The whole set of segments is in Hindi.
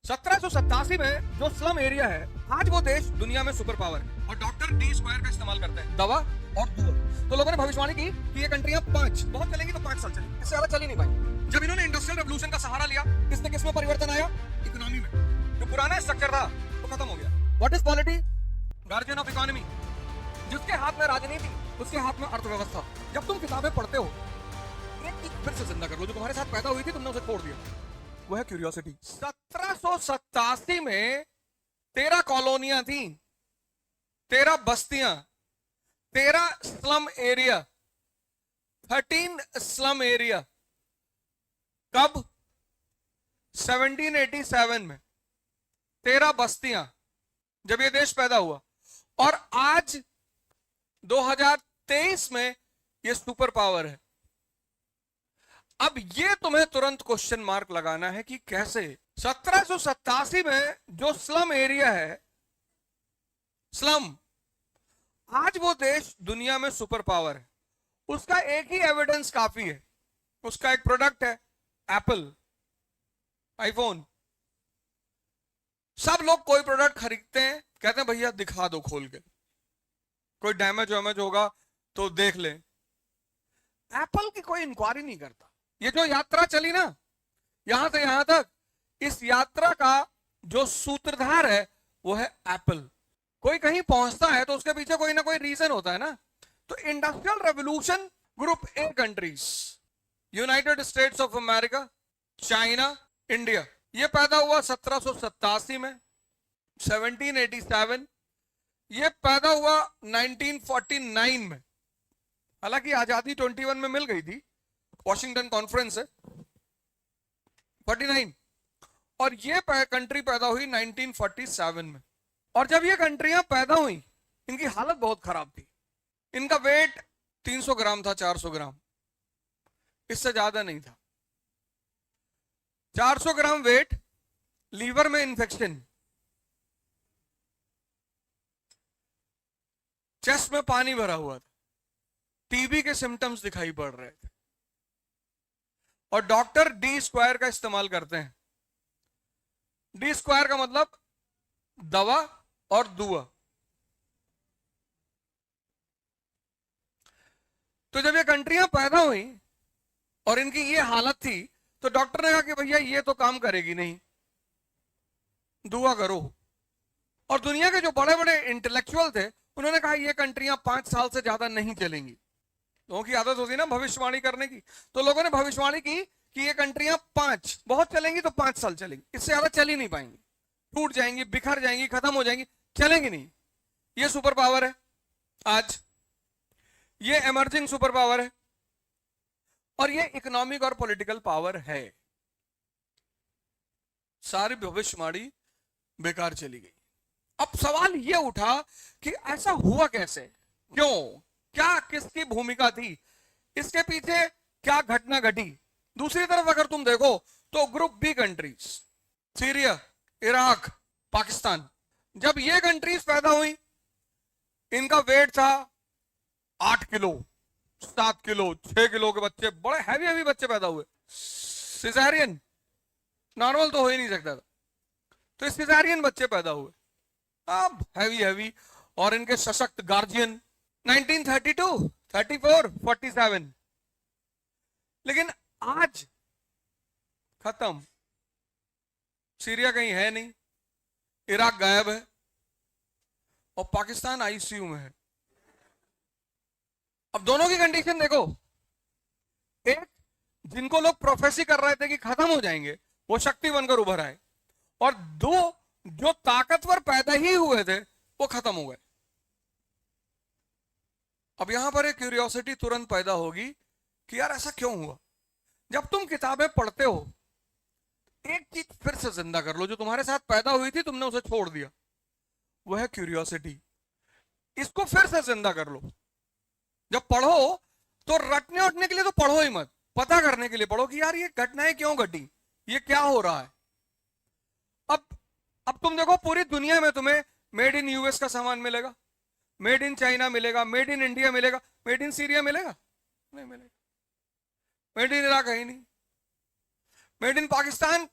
1787 में जो स्लम एरिया है, आज वो देश दुनिया में सुपर पावर है और डॉक्टर डी स्क्वायर का इस्तेमाल करते हैं दवा और दूर। तो लोगों ने भविष्यवाणी की कि ये कंट्रियां पांच बहुत चलेंगी तो 5 साल चलेंगी, इससे ज्यादा चल ही नहीं पाई। जब इन्होंने इंडस्ट्रियल रेवोल्यूशन का सहारा लिया, इससे किस में परिवर्तन आया? इकोनॉमी में। जो पुराना स्ट्रक्चर था वो खत्म हो गया। What is polity? Guardian of economy. जिसके हाथ में राजनीति, उसके हाथ में अर्थव्यवस्था। जब तुम किताबें पढ़ते हो, एक चीज फिर से जिंदा कर लो जो तुम्हारे साथ पैदा हुई थी, तुमने उसे छोड़ दिया, वो है क्यूरियोसिटी। 1787 में 13 कॉलोनियां थी, 13 बस्तियां, 13 स्लम एरिया, 13 स्लम एरिया। कब? 1787 में 13 बस्तियां, जब ये देश पैदा हुआ। और आज 2023 में ये सुपर पावर है। अब ये तुम्हें तुरंत क्वेश्चन मार्क लगाना है कि कैसे 1787 में जो स्लम एरिया है, स्लम, आज वो देश दुनिया में सुपर पावर है। उसका एक ही एविडेंस काफी है। उसका एक प्रोडक्ट है एप्पल, आईफोन। सब लोग कोई प्रोडक्ट खरीदते हैं, कहते हैं भैया दिखा दो खोल के, कोई डैमेज वैमेज होगा तो देख ले। एप्पल की कोई इंक्वायरी नहीं करता। ये जो यात्रा चली ना यहां से यहां तक, इस यात्रा का जो सूत्रधार है वो है एप्पल। कोई कहीं पहुंचता है तो उसके पीछे कोई ना कोई रीजन होता है ना। तो industrial revolution, group A countries, United states of America, China, India, ये पैदा हुआ 1787 में, 1787। ये पैदा हुआ 1949 में। हालांकि आजादी 21 में मिल गई थी, वॉशिंगटन कॉन्फ्रेंस है 49। और ये कंट्री पैदा हुई 1947 में। और जब ये कंट्रियां पैदा हुई, इनकी हालत बहुत खराब थी। इनका वेट 300 ग्राम था, 400 ग्राम, इससे ज्यादा नहीं था। 400 ग्राम वेट, लीवर में इंफेक्शन, चेस्ट में पानी भरा हुआ था, टीबी के सिम्टम्स दिखाई पड़ रहे थे। और डॉक्टर डी स्क्वायर का इस्तेमाल करते हैं। डी स्क्वायर का मतलब दवा और दुआ। तो जब ये कंट्रियां पैदा हुई और इनकी ये हालत थी, तो डॉक्टर ने कहा कि भैया ये तो काम करेगी नहीं, दुआ करो। और दुनिया के जो बड़े बड़े इंटेलेक्चुअल थे, उन्होंने कहा ये कंट्रियां 5 साल से ज्यादा नहीं चलेंगी। लोगों की आदत होती है ना भविष्यवाणी करने की। तो लोगों ने भविष्यवाणी की कि ये कंट्रियां 5 बहुत चलेंगी तो 5 साल चलेंगी, इससे ज्यादा चल ही नहीं पाएंगी, टूट जाएंगी, बिखर जाएंगी, खत्म हो जाएंगी, चलेंगी नहीं। ये सुपर पावर है आज, ये इमर्जिंग सुपर पावर है, और ये इकोनॉमिक और पॉलिटिकल पावर है। सारी भविष्यवाणी बेकार चली गई। अब सवाल ये उठा कि ऐसा हुआ कैसे, क्यों, क्या, किसकी भूमिका थी, इसके पीछे क्या घटना घटी। दूसरी तरफ अगर तुम देखो तो group B countries, Syria, Iraq, Pakistan, जब ये कंट्रीज पैदा हुई, इनका वेट था 8 किलो, 7 किलो, 6 किलो के बच्चे, बड़े हैवी हैवी बच्चे पैदा हुए। सिजेरियन, नॉर्मल तो हो ही नहीं सकता था, तो सिजेरियन बच्चे पैदा हुए, अब हैवी हैवी, और इनके सशक्त गार्जियन। 1932, 34, 47। लेकिन आज खत्म। सीरिया कहीं है नहीं, इराक गायब है, और पाकिस्तान आईसीयू में है। अब दोनों की कंडीशन देखो। एक, जिनको लोग प्रोफेसी कर रहे थे कि खत्म हो जाएंगे, वो शक्ति बनकर उभर आए। और दो, जो ताकतवर पैदा ही हुए थे, वो खत्म हो गए। अब यहां पर एक क्यूरियोसिटी तुरंत पैदा होगी कि यार ऐसा क्यों हुआ। जब तुम किताबें पढ़ते हो, एक चीज फिर से जिंदा कर लो जो तुम्हारे साथ पैदा हुई थी, तुमने उसे छोड़ दिया, वो है क्यूरियोसिटी। इसको फिर से जिंदा कर लो। जब पढ़ो तो रटने उठने के लिए तो पढ़ो ही मत, पता करने के लिए पढ़ो कि यार ये घटनाएं क्यों घटी, ये क्या हो रहा है। अब तुम देखो, पूरी दुनिया में तुम्हें मेड इन यूएस का सामान मिलेगा, मेड इन चाइना मिलेगा, मेड इन इंडिया मिलेगा, मेड इन सीरिया मिलेगा? नहीं मिलेगा। मेड इन इराक है ही नहीं। मेड इन पाकिस्तान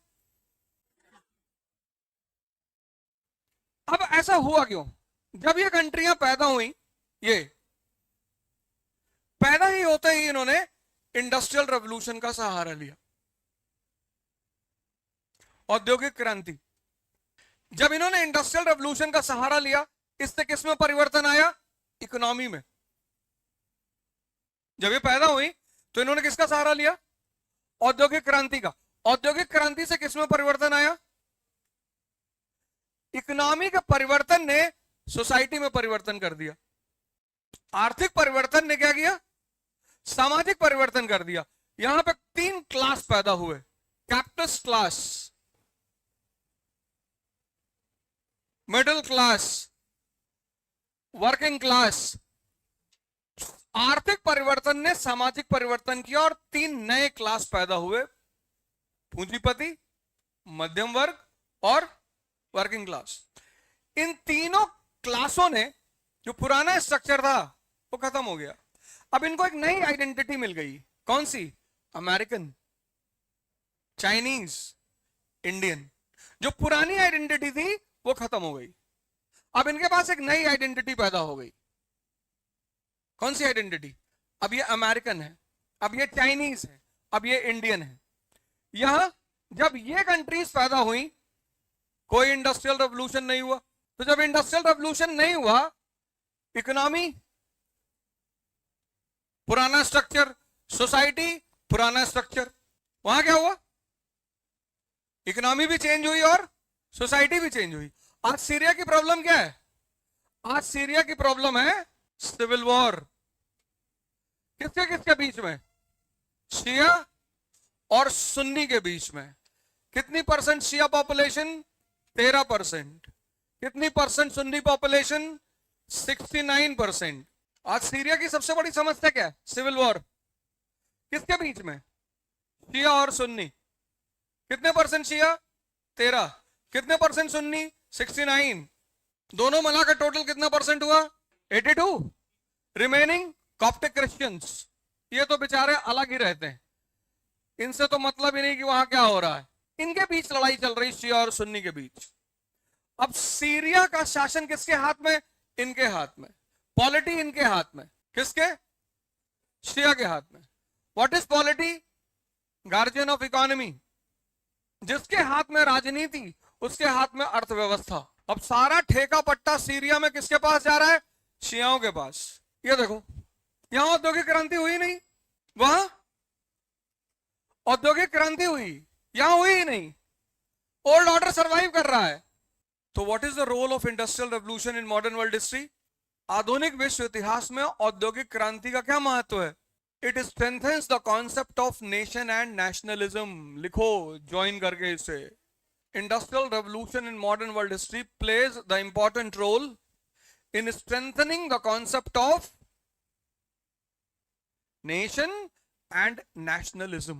अब ऐसा हुआ क्यों? जब ये कंट्रियां पैदा हुई, ये पैदा ही होते ही इन्होंने इंडस्ट्रियल रेवोल्यूशन का सहारा लिया, औद्योगिक क्रांति। जब इन्होंने इंडस्ट्रियल रेवोल्यूशन का सहारा लिया, इससे किसमें परिवर्तन आया? इकोनॉमी में। जब ये पैदा हुई तो इन्होंने किसका सहारा लिया? औद्योगिक क्रांति का। औद्योगिक क्रांति से किसमें परिवर्तन आया? इकोनॉमी के परिवर्तन ने सोसाइटी में परिवर्तन कर दिया। आर्थिक परिवर्तन ने क्या किया? सामाजिक परिवर्तन कर दिया। यहां पे 3 क्लास पैदा हुए, capitalist class, middle class, working class. आर्थिक परिवर्तन ने सामाजिक परिवर्तन किया और 3 नए क्लास पैदा हुए, पूंजीपति, मध्यम वर्ग और वर्किंग क्लास। इन तीनों क्लासों ने जो पुराना स्ट्रक्चर था वो खत्म हो गया। अब इनको एक नई आइडेंटिटी मिल गई। कौन सी? American, Chinese, Indian. जो पुरानी आइडेंटिटी थी वो खत्म हो गई। अब इनके पास एक नई आइडेंटिटी पैदा हो गई। कौन सी आइडेंटिटी? अब ये अमेरिकन है, अब ये चाइनीज है, अब ये इंडियन है। यहां जब ये कंट्रीज पैदा हुई, कोई इंडस्ट्रियल रेवोल्यूशन नहीं हुआ। तो जब इंडस्ट्रियल रेवोल्यूशन नहीं हुआ, इकोनॉमी पुराना स्ट्रक्चर, सोसाइटी पुराना स्ट्रक्चर, वहां क्या हुआ? इकोनॉमी भी चेंज हुई और सोसाइटी भी चेंज हुई। आज सीरिया की प्रॉब्लम क्या है? आज सीरिया की प्रॉब्लम है सिविल वॉर। किसके किसके बीच में? शिया और सुन्नी के बीच में। कितनी परसेंट शिया पॉपुलेशन? 13%। कितनी परसेंट सुन्नी पॉपुलेशन? 69%। आज सीरिया की सबसे बड़ी समस्या क्या है? Civil war. किसके बीच में? शिया और सुन्नी। कितने परसेंट शिया? 13। कितने परसेंट सुन्नी? 69। दोनों मिलाकर टोटल कितना परसेंट हुआ? 82। Remaining Coptic Christians. ये तो बेचारे अलग ही रहते हैं, इनसे तो मतलब ही नहीं कि वहां क्या हो रहा है। इनके बीच लड़ाई चल रही, शिया और सुन्नी के बीच। अब सीरिया का शासन किसके हाथ में? इनके हाथ में। पॉलिटी इनके हाथ में। किसके? शिया के हाथ में। What is polity? Guardian of economy. जिसके हाथ में राजनीति, उसके हाथ में अर्थव्यवस्था। अब सारा ठेका पट्टा सीरिया में किसके पास जा रहा है? शियाओं के पास। ये देखो, यहां औद्योगिक क्रांति हुई नहीं, वहां औद्योगिक क्रांति हुई, यहां हुई ही नहीं। ओल्ड ऑर्डर सर्वाइव कर रहा है। तो what is the role of industrial revolution in modern world history? आधुनिक विश्व इतिहास में औद्योगिक क्रांति का क्या महत्व है? It strengthens the concept of nation and nationalism. लिखो ज्वाइन करके इसे। Industrial revolution in modern world history plays the important role in strengthening the concept of nation and nationalism.